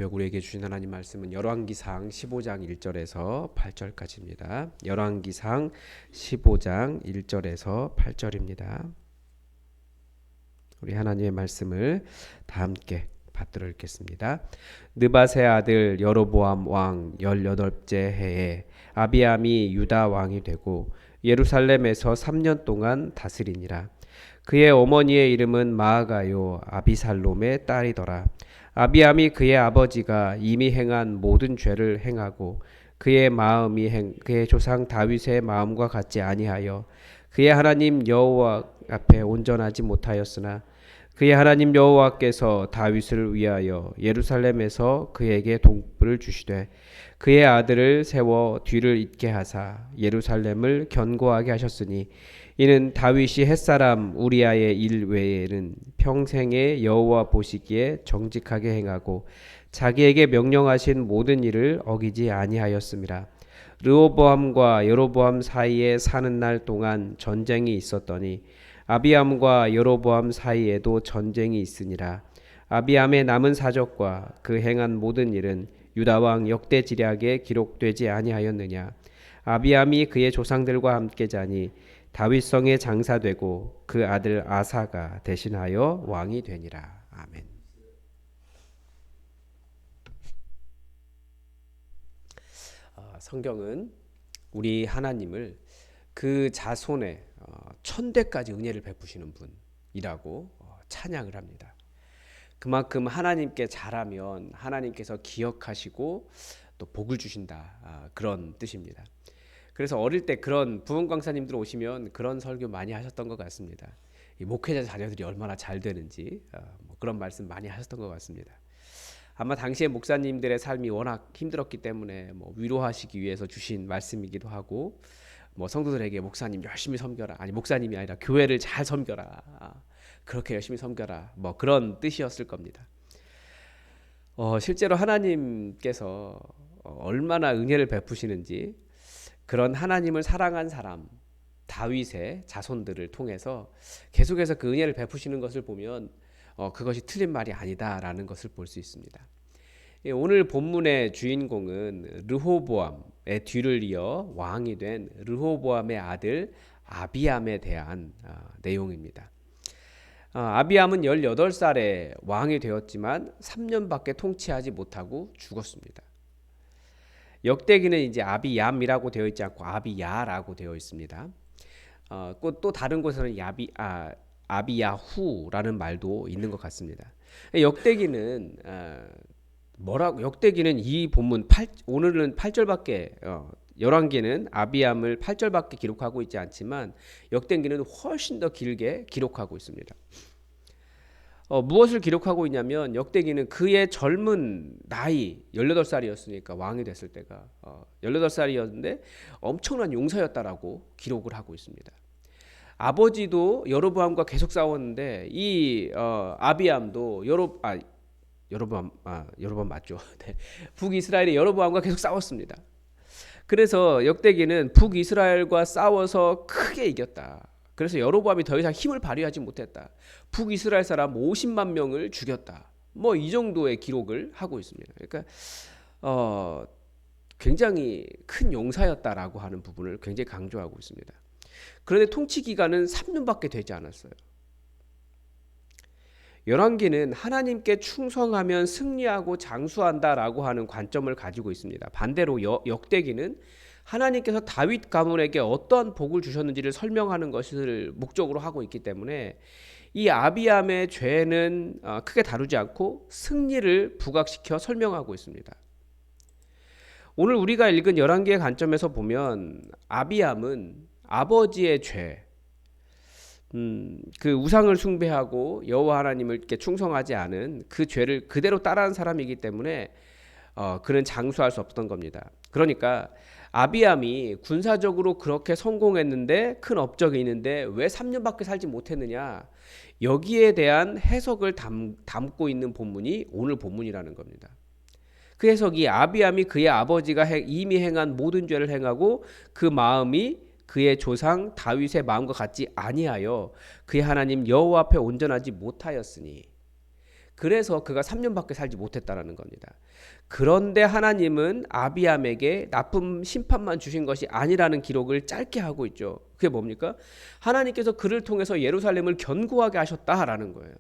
새벽 우리에게 주신 하나님 말씀은 열왕기상 15장 1절에서 8절까지입니다. 열왕기상 15장 1절에서 8절입니다. 우리 하나님의 말씀을 다 함께 받들어 읽겠습니다. 느밧의 아들 여로보암 왕 18째 해에 아비암이 유다 왕이 되고 예루살렘에서 3년 동안 다스리니라. 그의 어머니의 이름은 마아가요 아비살롬의 딸이더라. 아비암이 그의 아버지가 이미 행한 모든 죄를 행하고 그의 마음이 그의 조상 다윗의 마음과 같지 아니하여 그의 하나님 여호와 앞에 온전하지 못하였으나 그의 하나님 여호와께서 다윗을 위하여 예루살렘에서 그에게 동부를 주시되 그의 아들을 세워 뒤를 잇게 하사 예루살렘을 견고하게 하셨으니 이는 다윗이 햇사람 우리아의 일 외에는 평생에 여호와 보시기에 정직하게 행하고 자기에게 명령하신 모든 일을 어기지 아니하였음이라. 르호보암과 여로보암 사이에 사는 날 동안 전쟁이 있었더니 아비암과 여로보암 사이에도 전쟁이 있으니라. 아비암의 남은 사적과 그 행한 모든 일은 유다 왕 역대지략에 기록되지 아니하였느냐. 아비암이 그의 조상들과 함께 자니 다윗성에 장사되고 그 아들 아사가 대신하여 왕이 되니라. 아멘. 성경은 우리 하나님을 그 자손의 천대까지 은혜를 베푸시는 분이라고 찬양을 합니다. 그만큼 하나님께 잘하면 하나님께서 기억하시고 또 복을 주신다, 그런 뜻입니다. 그래서 어릴 때 그런 부흥 강사님들 오시면 그런 설교 많이 하셨던 것 같습니다. 이 목회자 자녀들이 얼마나 잘 되는지 그런 말씀 많이 하셨던 것 같습니다. 아마 당시에 목사님들의 삶이 워낙 힘들었기 때문에 위로하시기 위해서 주신 말씀이기도 하고, 성도들에게 목사님 열심히 섬겨라, 아니 목사님이 아니라 교회를 잘 섬겨라, 그렇게 열심히 섬겨라, 그런 뜻이었을 겁니다. 실제로 하나님께서 얼마나 은혜를 베푸시는지 그런 하나님을 사랑한 사람 다윗의 자손들을 통해서 계속해서 그 은혜를 베푸시는 것을 보면 그것이 틀린 말이 아니다라는 것을 볼 수 있습니다. 오늘 본문의 주인공은 르호보암의 뒤를 이어 왕이 된 르호보암의 아들 아비암에 대한 내용입니다. 아비암은 18살에 왕이 되었지만 3년밖에 통치하지 못하고 죽었습니다. 역대기는 이제 아비얌이라고 되어 있지 않고 아비야라고 되어 있습니다. 또 다른 곳에는 아비야후라는 말도 있는 것 같습니다. 역대기는 역대기는 이 본문 오늘은 8절밖에 열왕기는 아비암을 8절밖에 기록하고 있지 않지만 역대기는 훨씬 더 길게 기록하고 있습니다. 무엇을 기록하고 있냐면 역대기는 그의 젊은 나이 18살이었으니까 왕이 됐을 때가 18살이었는데 엄청난 용사였다라고 기록을 하고 있습니다. 아버지도 여로보암과 계속 싸웠는데 이 아비암도 여로보암 맞죠? 네. 북이스라엘의 여로보암과 계속 싸웠습니다. 그래서 역대기는 북이스라엘과 싸워서 크게 이겼다. 그래서 여로보암이 더 이상 힘을 발휘하지 못했다. 북이스라엘 사람 50만 명을 죽였다. 이 정도의 기록을 하고 있습니다. 그러니까 굉장히 큰 용사였다라고 하는 부분을 굉장히 강조하고 있습니다. 그런데 통치 기간은 3년밖에 되지 않았어요. 열왕기는 하나님께 충성하면 승리하고 장수한다라고 하는 관점을 가지고 있습니다. 반대로 역대기는 하나님께서 다윗 가문에게 어떠한 복을 주셨는지를 설명하는 것을 목적으로 하고 있기 때문에 이 아비암의 죄는 크게 다루지 않고 승리를 부각시켜 설명하고 있습니다. 오늘 우리가 읽은 열왕기의 관점에서 보면 아비암은 아버지의 죄, 그 우상을 숭배하고 여호와 하나님께 충성하지 않은 그 죄를 그대로 따라한 사람이기 때문에 그는 장수할 수 없던 겁니다. 그러니까 아비암이 군사적으로 그렇게 성공했는데 큰 업적이 있는데 왜 3년밖에 살지 못했느냐, 여기에 대한 해석을 담고 있는 본문이 오늘 본문이라는 겁니다. 그 해석이 아비암이 그의 아버지가 이미 행한 모든 죄를 행하고 그 마음이 그의 조상 다윗의 마음과 같지 아니하여 그의 하나님 여호와 앞에 온전하지 못하였으니, 그래서 그가 3년밖에 살지 못했다라는 겁니다. 그런데 하나님은 아비암에게 나쁜 심판만 주신 것이 아니라는 기록을 짧게 하고 있죠. 그게 뭡니까? 하나님께서 그를 통해서 예루살렘을 견고하게 하셨다라는 거예요.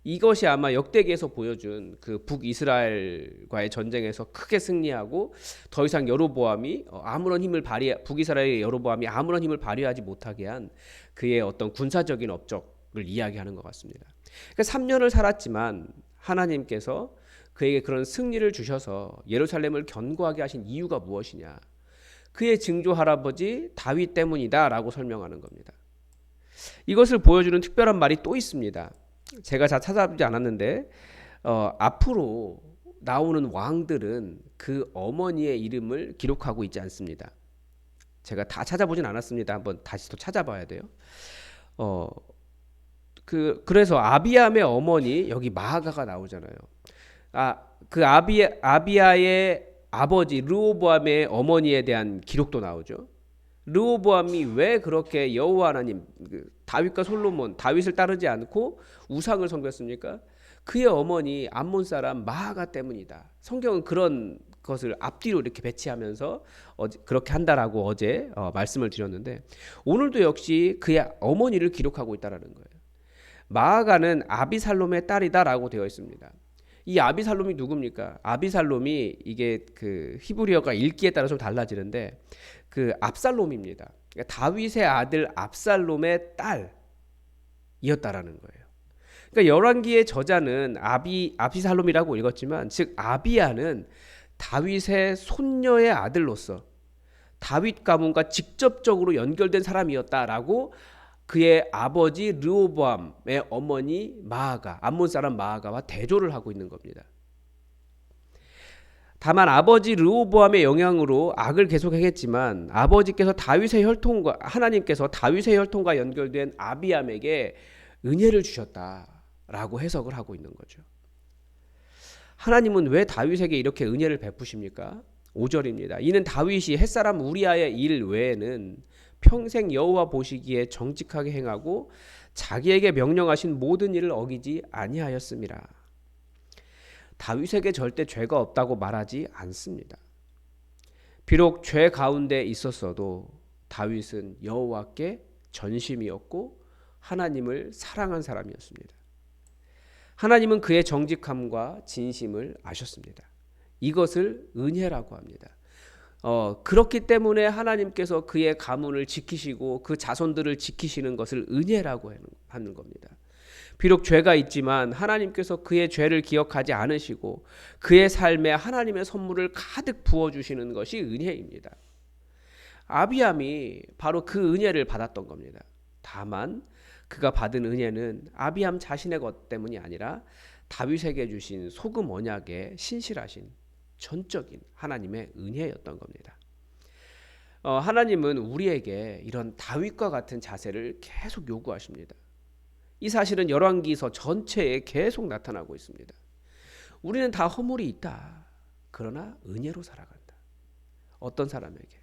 이것이 아마 역대기에서 보여준 그 북이스라엘과의 전쟁에서 크게 승리하고 더 이상 여로보암이 아무런 힘을 북이스라엘의 여로보암이 아무런 힘을 발휘하지 못하게 한 그의 어떤 군사적인 업적을 이야기하는 것 같습니다. 그러니까 3년을 살았지만 하나님께서 그에게 그런 승리를 주셔서 예루살렘을 견고하게 하신 이유가 무엇이냐? 그의 증조 할아버지 다윗 때문이다라고 설명하는 겁니다. 이것을 보여주는 특별한 말이 또 있습니다. 제가 잘 찾아보지 않았는데 앞으로 나오는 왕들은 그 어머니의 이름을 기록하고 있지 않습니다. 제가 다 찾아보진 않았습니다. 한번 다시 또 찾아봐야 돼요. 그래서 아비암의 어머니 여기 마아가가 나오잖아요. 그 아비야의 아버지 르호보암의 어머니에 대한 기록도 나오죠. 르호보암이 왜 그렇게 여호와 하나님 다윗과 솔로몬 다윗을 따르지 않고 우상을 섬겼습니까? 그의 어머니 암몬 사람 마아가 때문이다. 성경은 그런 것을 앞뒤로 이렇게 배치하면서 그렇게 한다라고 어제 말씀을 드렸는데 오늘도 역시 그의 어머니를 기록하고 있다라는 거예요. 마아가는 아비살롬의 딸이다라고 되어 있습니다. 이 아비살롬이 누굽니까? 아비살롬이 이게 그 히브리어가 읽기에 따라 좀 달라지는데 그 압살롬입니다. 그러니까 다윗의 아들 압살롬의 딸이었다라는 거예요. 그러니까 열왕기의 저자는 아비살롬이라고 읽었지만 즉 아비야는 다윗의 손녀의 아들로서 다윗 가문과 직접적으로 연결된 사람이었다라고 그의 아버지 르호보암의 어머니 마아가 암몬 사람 마아가와 대조를 하고 있는 겁니다. 다만 아버지 르호보암의 영향으로 악을 계속 행했지만 아버지께서 하나님께서 다윗의 혈통과 연결된 아비암에게 은혜를 주셨다라고 해석을 하고 있는 거죠. 하나님은 왜 다윗에게 이렇게 은혜를 베푸십니까? 5절입니다. 이는 다윗이 햇사람 우리아의 일 외에는 평생 여호와 보시기에 정직하게 행하고 자기에게 명령하신 모든 일을 어기지 아니하였음이라. 다윗에게 절대 죄가 없다고 말하지 않습니다. 비록 죄 가운데 있었어도 다윗은 여호와께 전심이었고 하나님을 사랑한 사람이었습니다. 하나님은 그의 정직함과 진심을 아셨습니다. 이것을 은혜라고 합니다. 그렇기 때문에 하나님께서 그의 가문을 지키시고 그 자손들을 지키시는 것을 은혜라고 하는 겁니다. 비록 죄가 있지만 하나님께서 그의 죄를 기억하지 않으시고 그의 삶에 하나님의 선물을 가득 부어주시는 것이 은혜입니다. 아비암이 바로 그 은혜를 받았던 겁니다. 다만 그가 받은 은혜는 아비암 자신의 것 때문이 아니라 다윗에게 주신 소금 언약에 신실하신 전적인 하나님의 은혜였던 겁니다. 하나님은 우리에게 이런 다윗과 같은 자세를 계속 요구하십니다. 이 사실은 열왕기서 전체에 계속 나타나고 있습니다. 우리는 다 허물이 있다. 그러나 은혜로 살아간다. 어떤 사람에게?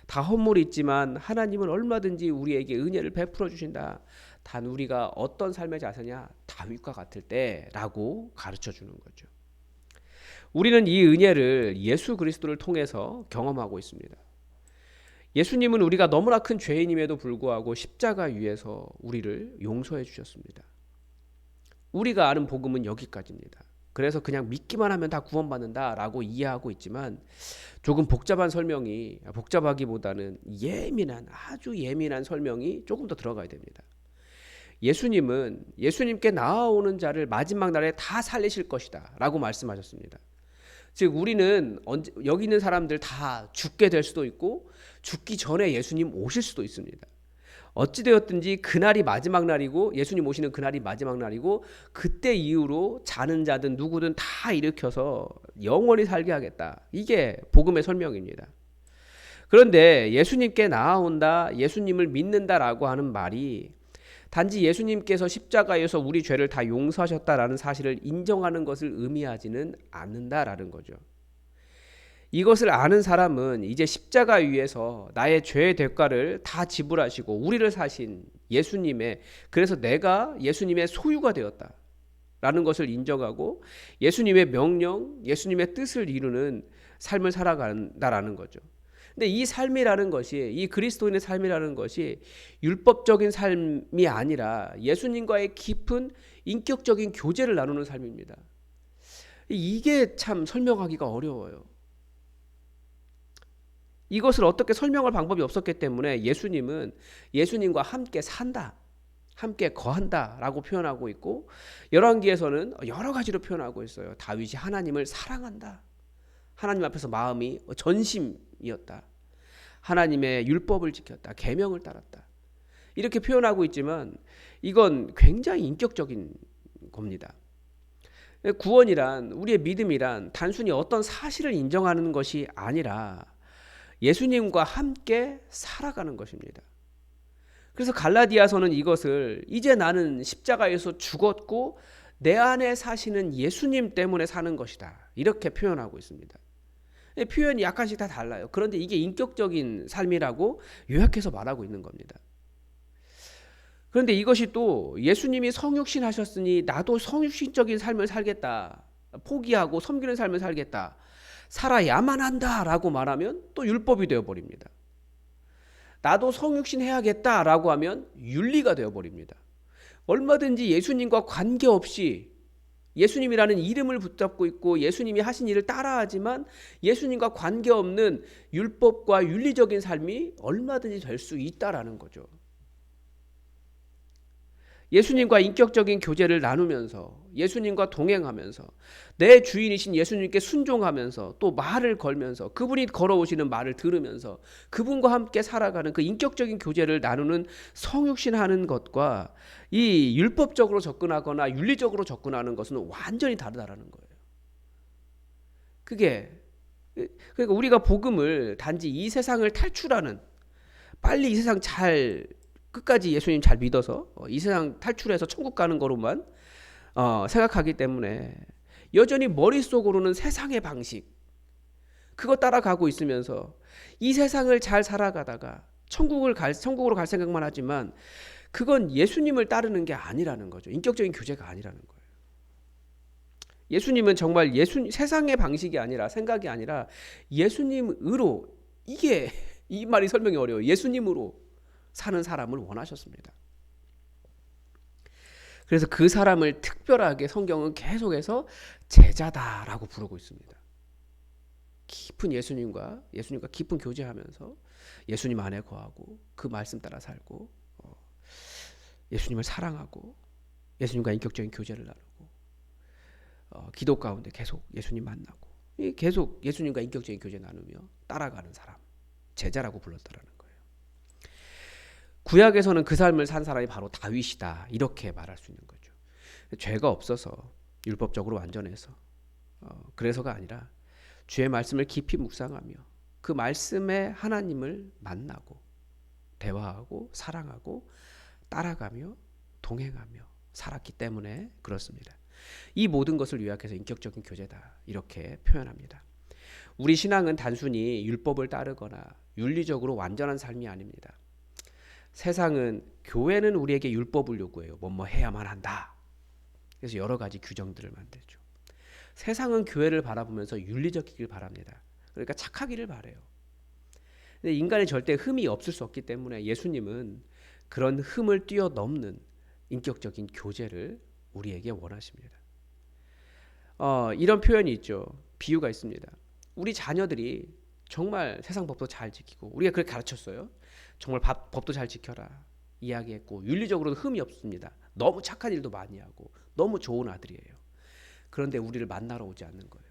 다 허물이 있지만 하나님은 얼마든지 우리에게 은혜를 베풀어 주신다. 단 우리가 어떤 삶의 자세냐? 다윗과 같을 때라고 가르쳐 주는 거죠. 우리는 이 은혜를 예수 그리스도를 통해서 경험하고 있습니다. 예수님은 우리가 너무나 큰 죄인임에도 불구하고 십자가 위에서 우리를 용서해 주셨습니다. 우리가 아는 복음은 여기까지입니다. 그래서 그냥 믿기만 하면 다 구원받는다라고 이해하고 있지만 조금 복잡하기보다는 아주 예민한 설명이 조금 더 들어가야 됩니다. 예수님은 예수님께 나아오는 자를 마지막 날에 다 살리실 것이다 라고 말씀하셨습니다. 즉 우리는 여기 있는 사람들 다 죽게 될 수도 있고 죽기 전에 예수님 오실 수도 있습니다. 어찌되었든지 그날이 마지막 날이고 예수님 오시는 그날이 마지막 날이고 그때 이후로 자는 자든 누구든 다 일으켜서 영원히 살게 하겠다. 이게 복음의 설명입니다. 그런데 예수님께 나아온다, 예수님을 믿는다라고 하는 말이 단지 예수님께서 십자가에서 우리 죄를 다 용서하셨다라는 사실을 인정하는 것을 의미하지는 않는다라는 거죠. 이것을 아는 사람은 이제 십자가 위에서 나의 죄의 대가를 다 지불하시고 우리를 사신 예수님의, 그래서 내가 예수님의 소유가 되었다. 라는 것을 인정하고 예수님의 명령, 예수님의 뜻을 이루는 삶을 살아간다라는 거죠. 근데 이 삶이라는 것이, 이 그리스도인의 삶이라는 것이 율법적인 삶이 아니라 예수님과의 깊은 인격적인 교제를 나누는 삶입니다. 이게 참 설명하기가 어려워요. 이것을 어떻게 설명할 방법이 없었기 때문에 예수님은 예수님과 함께 산다, 함께 거한다라고 표현하고 있고, 열왕기에서는 여러 가지로 표현하고 있어요. 다윗이 하나님을 사랑한다. 하나님 앞에서 마음이 전심이었다. 하나님의 율법을 지켰다. 계명을 따랐다. 이렇게 표현하고 있지만 이건 굉장히 인격적인 겁니다. 구원이란, 우리의 믿음이란 단순히 어떤 사실을 인정하는 것이 아니라 예수님과 함께 살아가는 것입니다. 그래서 갈라디아서는 이것을 이제 나는 십자가에서 죽었고 내 안에 사시는 예수님 때문에 사는 것이다, 이렇게 표현하고 있습니다. 표현이 약간씩 다 달라요. 그런데 이게 인격적인 삶이라고 요약해서 말하고 있는 겁니다. 그런데 이것이 또 예수님이 성육신 하셨으니 나도 성육신적인 삶을 살겠다, 포기하고 섬기는 삶을 살겠다, 살아야만 한다라고 말하면 또 율법이 되어버립니다. 나도 성육신 해야겠다라고 하면 윤리가 되어버립니다. 얼마든지 예수님과 관계없이 예수님이라는 이름을 붙잡고 있고 예수님이 하신 일을 따라하지만 예수님과 관계없는 율법과 윤리적인 삶이 얼마든지 될 수 있다라는 거죠. 예수님과 인격적인 교제를 나누면서, 예수님과 동행하면서, 내 주인이신 예수님께 순종하면서, 또 말을 걸면서, 그분이 걸어오시는 말을 들으면서 그분과 함께 살아가는 그 인격적인 교제를 나누는 성육신하는 것과 이 율법적으로 접근하거나 윤리적으로 접근하는 것은 완전히 다르다라는 거예요. 그러니까 우리가 복음을 단지 이 세상을 탈출하는, 빨리 이 세상 잘 끝까지 예수님 잘 믿어서 이 세상 탈출해서 천국 가는 거로만 생각하기 때문에 여전히 머릿속으로는 세상의 방식, 그거 따라가고 있으면서 이 세상을 잘 살아가다가 천국으로 갈 생각만 하지만 그건 예수님을 따르는 게 아니라는 거죠. 인격적인 교제가 아니라는 거예요. 예수님은 정말 세상의 방식이 아니라, 생각이 아니라 예수님으로, 이게 이 말이 설명이 어려워요. 예수님으로 사는 사람을 원하셨습니다. 그래서 그 사람을 특별하게 성경은 계속해서 제자다라고 부르고 있습니다. 깊은 예수님과 깊은 교제하면서 예수님 안에 거하고 그 말씀 따라 살고 예수님을 사랑하고 예수님과 인격적인 교제를 나누고 기도 가운데 계속 예수님 만나고 계속 예수님과 인격적인 교제 나누며 따라가는 사람, 제자라고 불렀다라는 거예요. 구약에서는 그 삶을 산 사람이 바로 다윗이다, 이렇게 말할 수 있는 거죠. 죄가 없어서 율법적으로 완전해서 그래서가 아니라 주의 말씀을 깊이 묵상하며 그 말씀에 하나님을 만나고 대화하고 사랑하고 따라가며 동행하며 살았기 때문에 그렇습니다. 이 모든 것을 요약해서 인격적인 교제다, 이렇게 표현합니다. 우리 신앙은 단순히 율법을 따르거나 윤리적으로 완전한 삶이 아닙니다. 세상은, 교회는 우리에게 율법을 요구해요. 뭐뭐 해야만 한다. 그래서 여러 가지 규정들을 만들죠. 세상은 교회를 바라보면서 윤리적이길 바랍니다. 그러니까 착하기를 바래요. 근데 인간이 절대 흠이 없을 수 없기 때문에 예수님은 그런 흠을 뛰어넘는 인격적인 교제를 우리에게 원하십니다. 이런 표현이 있죠. 비유가 있습니다. 우리 자녀들이 정말 세상 법도 잘 지키고, 우리가 그렇게 가르쳤어요. 정말 법도 잘 지켜라 이야기했고, 윤리적으로도 흠이 없습니다. 너무 착한 일도 많이 하고 너무 좋은 아들이에요. 그런데 우리를 만나러 오지 않는 거예요.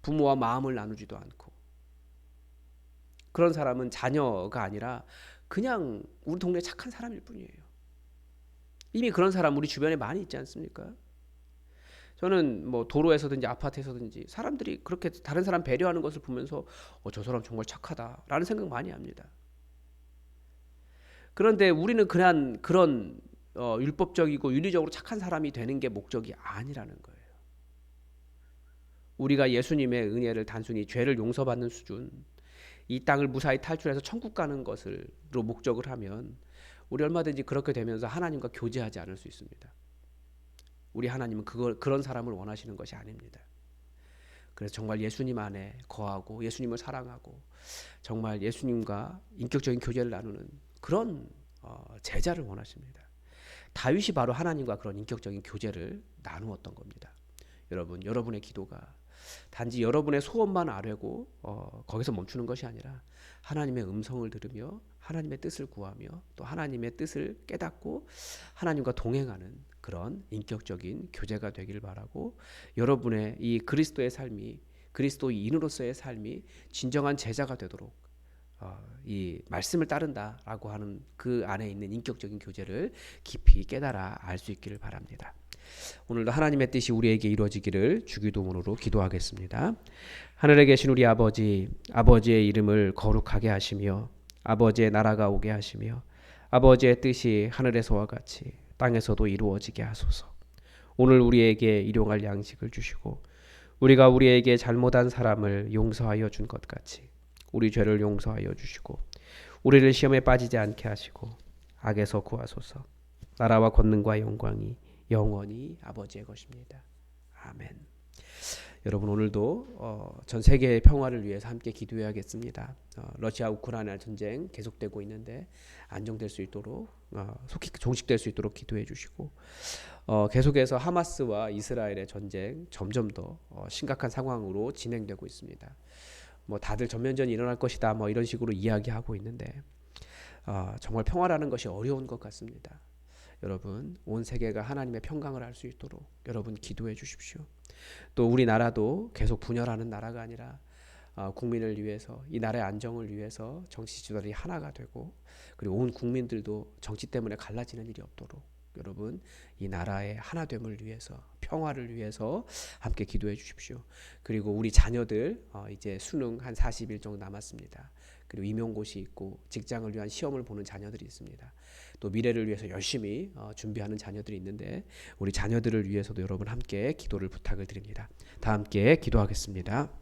부모와 마음을 나누지도 않고. 그런 사람은 자녀가 아니라 그냥 우리 동네 착한 사람일 뿐이에요. 이미 그런 사람 우리 주변에 많이 있지 않습니까? 저는 뭐 도로에서든지 아파트에서든지 사람들이 그렇게 다른 사람 배려하는 것을 보면서 저 사람 정말 착하다라는 생각 많이 합니다. 그런데 우리는 그런 율법적이고 윤리적으로 착한 사람이 되는 게 목적이 아니라는 거예요. 우리가 예수님의 은혜를 단순히 죄를 용서받는 수준, 이 땅을 무사히 탈출해서 천국 가는 것으로 목적을 하면 우리 얼마든지 그렇게 되면서 하나님과 교제하지 않을 수 있습니다. 우리 하나님은 그런 사람을 원하시는 것이 아닙니다. 그래서 정말 예수님 안에 거하고 예수님을 사랑하고 정말 예수님과 인격적인 교제를 나누는 그런 제자를 원하십니다. 다윗이 바로 하나님과 그런 인격적인 교제를 나누었던 겁니다. 여러분, 여러분의 기도가 단지 여러분의 소원만 아뢰고 거기서 멈추는 것이 아니라 하나님의 음성을 들으며 하나님의 뜻을 구하며 또 하나님의 뜻을 깨닫고 하나님과 동행하는 그런 인격적인 교제가 되길 바라고, 여러분의 이 그리스도의 삶이, 그리스도인으로서의 삶이 진정한 제자가 되도록 이 말씀을 따른다라고 하는 그 안에 있는 인격적인 교제를 깊이 깨달아 알 수 있기를 바랍니다. 오늘도 하나님의 뜻이 우리에게 이루어지기를 주기도문으로 기도하겠습니다. 하늘에 계신 우리 아버지, 아버지의 이름을 거룩하게 하시며 아버지의 나라가 오게 하시며 아버지의 뜻이 하늘에서와 같이 땅에서도 이루어지게 하소서. 오늘 우리에게 일용할 양식을 주시고 우리가 우리에게 잘못한 사람을 용서하여 준 것 같이 우리 죄를 용서하여 주시고 우리를 시험에 빠지지 않게 하시고 악에서 구하소서. 나라와 권능과 영광이 영원히 아버지의 것입니다. 아멘. 여러분, 오늘도 전 세계의 평화를 위해서 함께 기도해야겠습니다. 러시아 우크라이나 전쟁 계속되고 있는데 안정될 수 있도록 속히 종식될 수 있도록 기도해 주시고 계속해서 하마스와 이스라엘의 전쟁 점점 더 심각한 상황으로 진행되고 있습니다. 뭐 다들 전면전이 일어날 것이다 뭐 이런 식으로 이야기하고 있는데 정말 평화라는 것이 어려운 것 같습니다. 여러분, 온 세계가 하나님의 평강을 알 수 있도록 여러분 기도해 주십시오. 또 우리나라도 계속 분열하는 나라가 아니라 국민을 위해서, 이 나라의 안정을 위해서 정치 지도자들이 하나가 되고 그리고 온 국민들도 정치 때문에 갈라지는 일이 없도록 여러분 이 나라의 하나됨을 위해서, 평화를 위해서 함께 기도해 주십시오. 그리고 우리 자녀들 이제 수능 한 40일 정도 남았습니다. 그리고 임용고시 있고 직장을 위한 시험을 보는 자녀들이 있습니다. 또 미래를 위해서 열심히 준비하는 자녀들이 있는데 우리 자녀들을 위해서도 여러분 함께 기도를 부탁을 드립니다. 다 함께 기도하겠습니다.